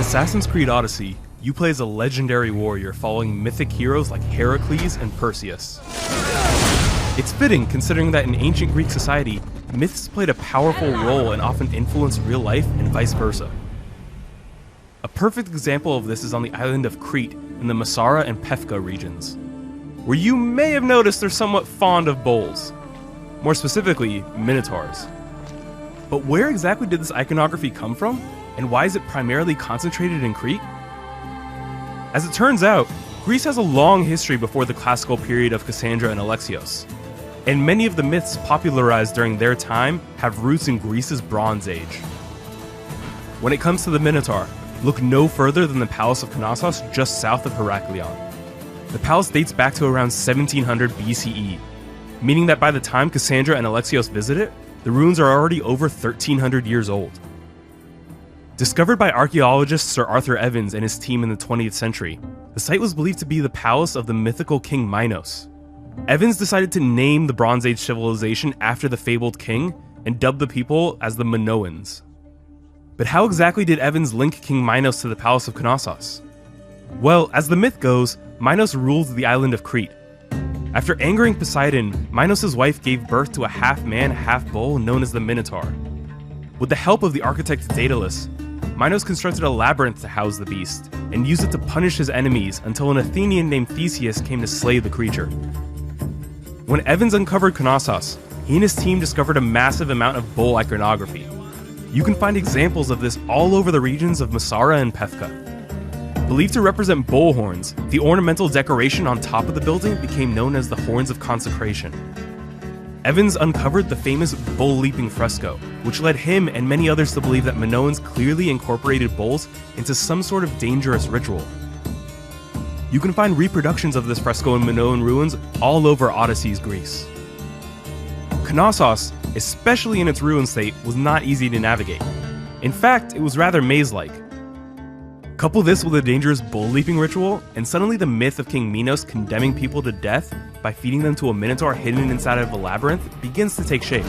Assassin's Creed Odyssey, you play as a legendary warrior following mythic heroes like Heracles and Perseus. It's fitting considering that in ancient Greek society, myths played a powerful role and often influenced real life and vice versa. A perfect example of this is on the island of Crete in the Masara and Pefka regions, where you may have noticed they're somewhat fond of bulls. More specifically, minotaurs. But where exactly did this iconography come from, and why is it primarily concentrated in Crete? As it turns out, Greece has a long history before the classical period of Kassandra and Alexios, and many of the myths popularized during their time have roots in Greece's Bronze Age. When it comes to the Minotaur, look no further than the Palace of Knossos just south of Heraklion. The palace dates back to around 1700 BCE, meaning that by the time Kassandra and Alexios visit it, the ruins are already over 1300 years old. Discovered by archaeologist Sir Arthur Evans and his team in the 20th century, the site was believed to be the palace of the mythical king Minos. Evans decided to name the Bronze Age civilization after the fabled king and dubbed the people as the Minoans. But how exactly did Evans link King Minos to the Palace of Knossos? Well, as the myth goes, Minos ruled the island of Crete. After angering Poseidon, Minos' wife gave birth to a half-man, half-bull known as the Minotaur. With the help of the architect Daedalus, Minos constructed a labyrinth to house the beast, and used it to punish his enemies until an Athenian named Theseus came to slay the creature. When Evans uncovered Knossos, he and his team discovered a massive amount of bull iconography. You can find examples of this all over the regions of Masara and Pefka. Believed to represent bull horns, the ornamental decoration on top of the building became known as the Horns of Consecration. Evans uncovered the famous bull-leaping fresco, which led him and many others to believe that Minoans clearly incorporated bulls into some sort of dangerous ritual. You can find reproductions of this fresco in Minoan ruins all over Odyssey's Greece. Knossos, especially in its ruin state, was not easy to navigate. In fact, it was rather maze-like. Couple this with a dangerous bull-leaping ritual, and suddenly the myth of King Minos condemning people to death by feeding them to a minotaur hidden inside of a labyrinth begins to take shape.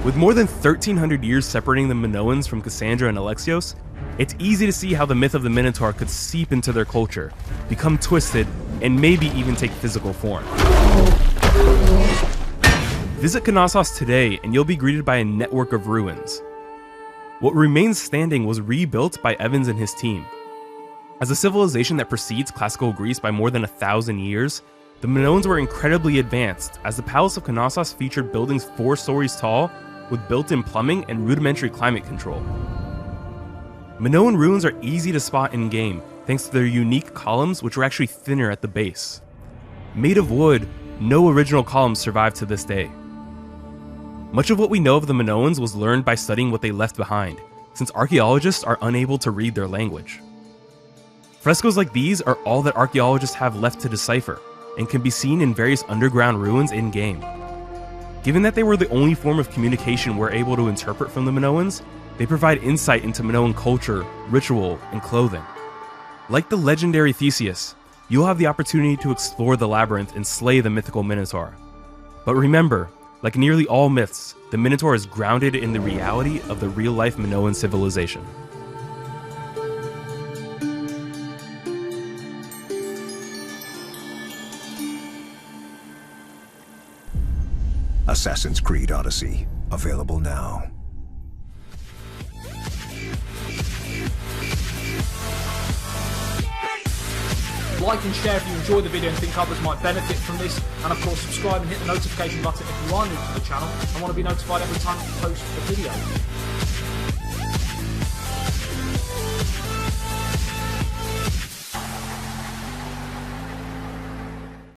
With more than 1300 years separating the Minoans from Kassandra and Alexios, it's easy to see how the myth of the Minotaur could seep into their culture, become twisted, and maybe even take physical form. Visit Knossos today and you'll be greeted by a network of ruins. What remains standing was rebuilt by Evans and his team. As a civilization that precedes classical Greece by more than 1,000 years, the Minoans were incredibly advanced, as the Palace of Knossos featured buildings 4 stories tall with built-in plumbing and rudimentary climate control. Minoan ruins are easy to spot in-game thanks to their unique columns, which were actually thinner at the base. Made of wood, no original columns survive to this day. Much of what we know of the Minoans was learned by studying what they left behind, since archaeologists are unable to read their language. Frescoes like these are all that archaeologists have left to decipher, and can be seen in various underground ruins in-game. Given that they were the only form of communication we're able to interpret from the Minoans, they provide insight into Minoan culture, ritual, and clothing. Like the legendary Theseus, you'll have the opportunity to explore the labyrinth and slay the mythical Minotaur. But remember, like nearly all myths, the Minotaur is grounded in the reality of the real-life Minoan civilization. Assassin's Creed Odyssey, available now. Like and share if you enjoy the video and think others might benefit from this, and of course subscribe and hit the notification button if you are new to the channel and want to be notified every time we post a video.